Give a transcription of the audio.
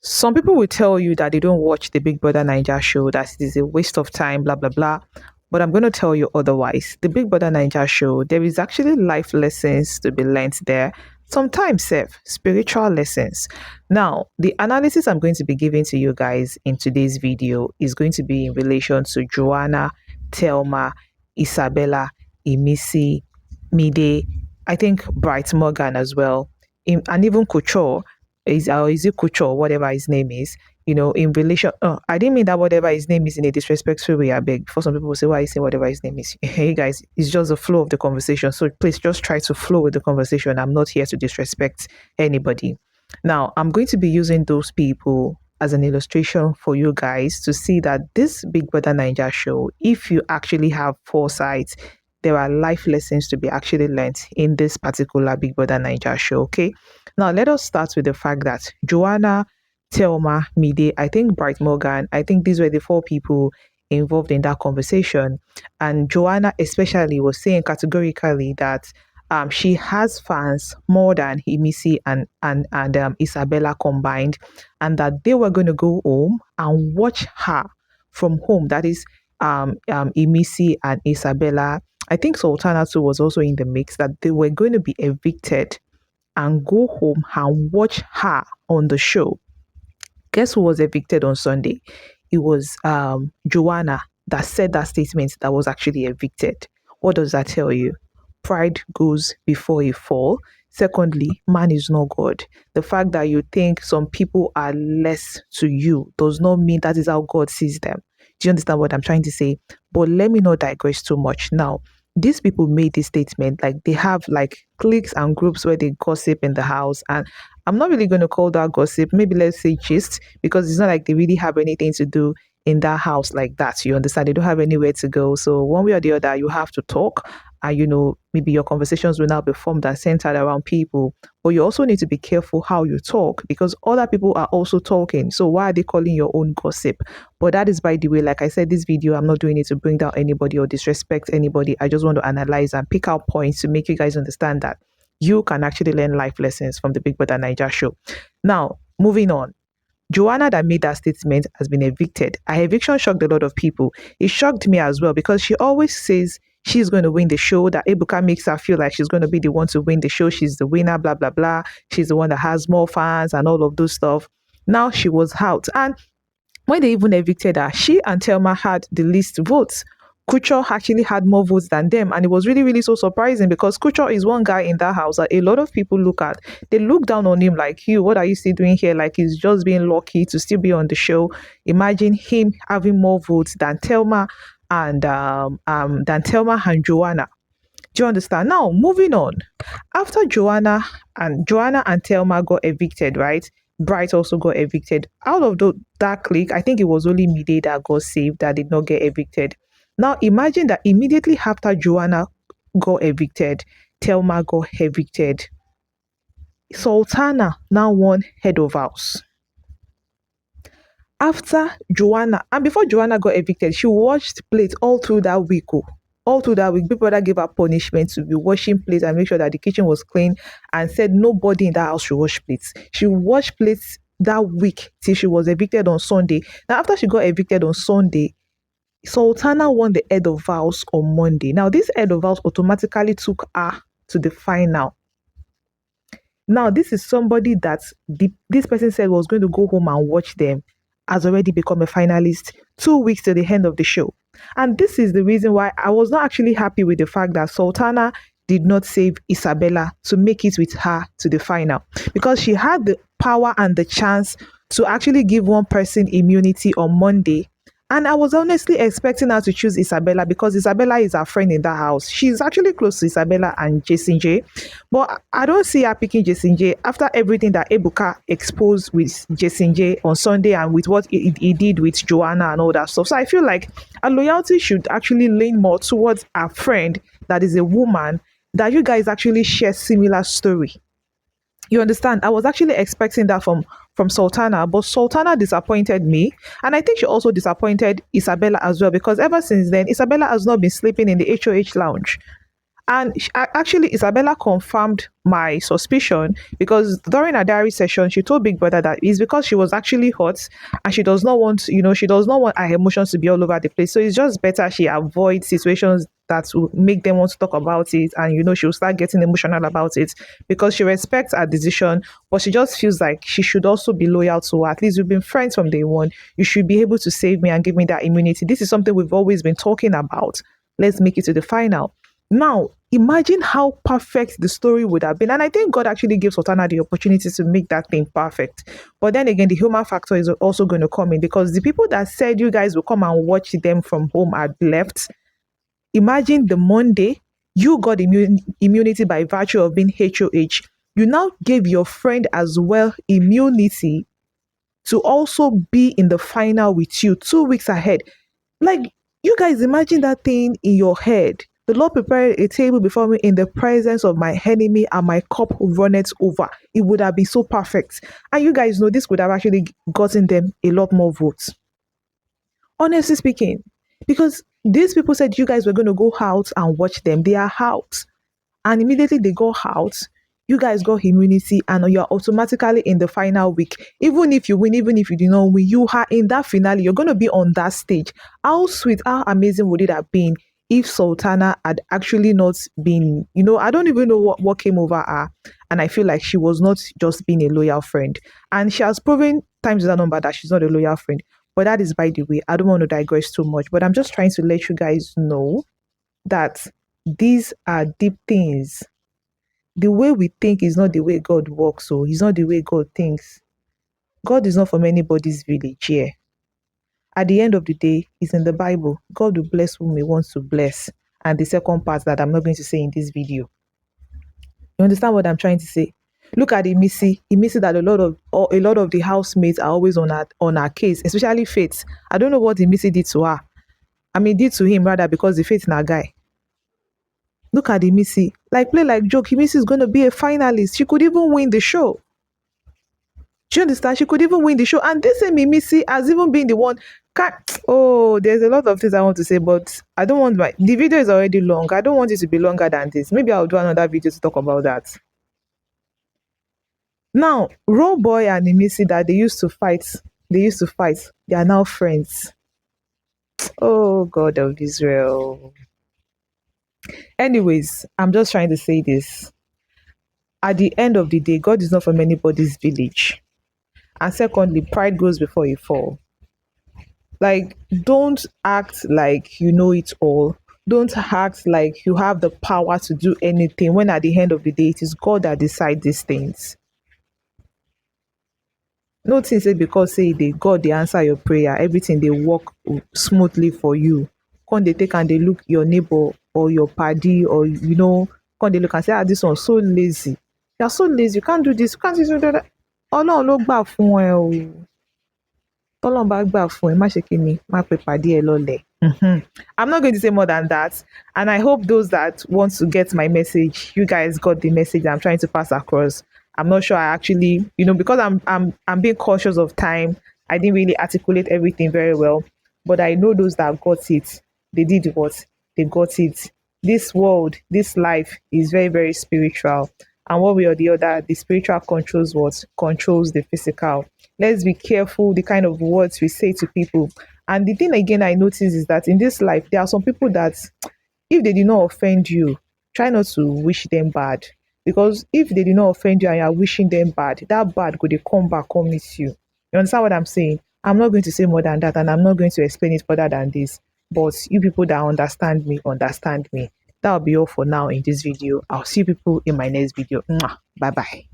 Some people will tell you that they don't watch the Big Brother Niger show, that it is a waste of time, blah, blah, blah. But I'm going to tell you otherwise. The Big Brother Niger show, there is actually life lessons to be learnt there. Sometimes, spiritual lessons. Now, the analysis I'm going to be giving to you guys in today's video is going to be in relation to Joanna, Thelma, Isabella, Emisi, Mide, I think Bright Morgan as well, and even Couture is it Kucho, whatever his name is, in relation. I didn't mean that whatever his name is in a disrespectful way. I beg. For some people will say, why you say whatever his name is? Hey guys, it's just the flow of the conversation. So please just try to flow with the conversation. I'm not here to disrespect anybody. Now, I'm going to be using those people as an illustration for you guys to see that this Big Brother Ninja show, if you actually have foresight, there are life lessons to be actually learned in this particular Big Brother Ninja show. Okay. Now, let us start with the fact that Joanna, Thelma, Mide, I think Bright Morgan, I think these were the four people involved in that conversation. And Joanna especially was saying categorically that she has fans more than Emisi and Isabella combined, and that they were going to go home and watch her from home. That is Emisi and Isabella. I think Sultana too was also in the mix, that they were going to be evicted and go home and watch her on the show. Guess who was evicted on Sunday? It was Joanna that said that statement that was actually evicted. What does that tell you? Pride goes before a fall. Secondly, man is not God. The fact that you think some people are less to you does not mean that is how God sees them. Do you understand what I'm trying to say? But let me not digress too much. Now, these people made this statement, like they have like cliques and groups where they gossip in the house, and I'm not really going to call that gossip, maybe let's say gist, because it's not like they really have anything to do in that house like that. You understand? They don't have anywhere to go, so one way or the other you have to talk, and maybe your conversations will now be formed and centered around people. But you also need to be careful how you talk, because other people are also talking. So why are they calling your own gossip? But that is, by the way, like I said, this video, I'm not doing it to bring down anybody or disrespect anybody. I just want to analyze and pick out points to make you guys understand that you can actually learn life lessons from the Big Brother Niger show. Now, moving on. Joanna that made that statement has been evicted. Her eviction shocked a lot of people. It shocked me as well, because she always says she's going to win the show, that Ebuka makes her feel like she's going to be the one to win the show. She's the winner, blah, blah, blah. She's the one that has more fans and all of those stuff. Now she was out. And when they even evicted her, she and Thelma had the least votes. Kucho actually had more votes than them, and it was really, really so surprising, because Kucho is one guy in that house that a lot of people look at. They look down on him like, you, what are you still doing here? Like, he's just being lucky to still be on the show. Imagine him having more votes than Thelma and Joanna. Do you understand? Now, moving on. After Joanna and Thelma got evicted, right? Bright also got evicted. Out of that clique, I think it was only Mide that got saved, that did not get evicted. Now, imagine that immediately after Joanna got evicted, Thelma got evicted. Sultana now won head of house. After Joanna, and before Joanna got evicted, she washed plates all through that week. All through that week, Big Brother gave her punishment to be washing plates and make sure that the kitchen was clean, and said nobody in that house should wash plates. She washed plates that week till she was evicted on Sunday. Now, after she got evicted on Sunday, Sultana won the head of house on Monday. Now, this head of house automatically took her to the final. Now, this is somebody that this person said was going to go home and watch them, has already become a finalist 2 weeks to the end of the show. And this is the reason why I was not actually happy with the fact that Sultana did not save Isabella to make it with her to the final, because she had the power and the chance to actually give one person immunity on Monday. And I was honestly expecting her to choose Isabella, because Isabella is her friend in that house. She's actually close to Isabella and Jason J. But I don't see her picking Jason J after everything that Ebuka exposed with Jason J on Sunday, and with what he did with Joanna and all that stuff. So I feel like her loyalty should actually lean more towards her friend that is a woman, that you guys actually share similar story. You understand? I was actually expecting that from Sultana, but Sultana disappointed me. And I think she also disappointed Isabella as well, because ever since then, Isabella has not been sleeping in the HOH lounge. And actually, Isabella confirmed my suspicion because during a diary session, she told Big Brother that it's because she was actually hot and she does not want, she does not want her emotions to be all over the place. So it's just better she avoids situations that will make them want to talk about it. And, she'll start getting emotional about it because she respects her decision, but she just feels like she should also be loyal to her. At least we've been friends from day one. You should be able to save me and give me that immunity. This is something we've always been talking about. Let's make it to the final. Now, imagine how perfect the story would have been. And I think God actually gave Sultana the opportunity to make that thing perfect. But then again, the human factor is also going to come in because the people that said you guys will come and watch them from home had left. Imagine the Monday you got immunity by virtue of being HOH. You now gave your friend as well immunity to also be in the final with you 2 weeks ahead. Like, you guys imagine that thing in your head. The Lord prepared a table before me in the presence of my enemy, and my cup runneth over. It would have been so perfect. And you guys know this could have actually gotten them a lot more votes. Honestly speaking, because these people said you guys were going to go out and watch them. They are out. And immediately they go out, you guys got immunity and you're automatically in the final week. Even if you win, even if you do not win, you are in that finale. You're going to be on that stage. How sweet, how amazing would it have been if Sultana had actually not been, I don't even know what came over her. And I feel like she was not just being a loyal friend. And she has proven times that number that she's not a loyal friend. But that is by the way. I don't want to digress too much, but I'm just trying to let you guys know that these are deep things. The way we think is not the way God works, so it's not the way God thinks. God is not from anybody's village here. At the end of the day, it's in the Bible. God will bless whom he wants to bless. And the second part that I'm not going to say in this video. You understand what I'm trying to say? Look at Imisi. Imisi that a lot of the housemates are always on her case, especially Faith. I don't know what Imisi did to her. I mean, did to him rather, because the Faith na guy. Look at the Missy. Like play like joke. Missy is going to be a finalist. She could even win the show. Do you understand? She could even win the show. And this same Missy has even been the one. Oh, there's a lot of things I want to say, but I don't want the video is already long. I don't want it to be longer than this. Maybe I'll do another video to talk about that. Now, Raw Boy and Missy that they used to fight. They are now friends. Oh, God of Israel. Anyways, I'm just trying to say this. At the end of the day, God is not from anybody's village. And secondly, pride goes before a fall. Like, don't act like you know it all. Don't act like you have the power to do anything when at the end of the day, it is God that decides these things. No thing say because say they God they answer your prayer, everything they work smoothly for you. Come they take and they look your neighbor or your paddy or come they look and say, this one's so lazy. You're so lazy, you can't do this, you can't do that. Ọlọ́run ló gbà fún ẹ o. Tọ́lọ́run bá gbà fún ẹ, má ṣe kí ni, má pe pàdé ẹ lọ́lẹ̀. I'm not going to say more than that. And I hope those that want to get my message, you guys got the message I'm trying to pass across. I'm not sure I actually, because I'm being cautious of time. I didn't really articulate everything very well, but I know those that got it. They did what? They got it. This world, this life is very, very spiritual. And one way or the other, the spiritual controls what? Controls the physical. Let's be careful the kind of words we say to people. And the thing again I notice is that in this life, there are some people that if they did not offend you, try not to wish them bad. Because if they did not offend you and you are wishing them bad, that bad could they come back, come miss you. You understand what I'm saying? I'm not going to say more than that, and I'm not going to explain it further than this. But you people that understand me, understand me. That'll be all for now in this video. I'll see you people in my next video. Bye bye.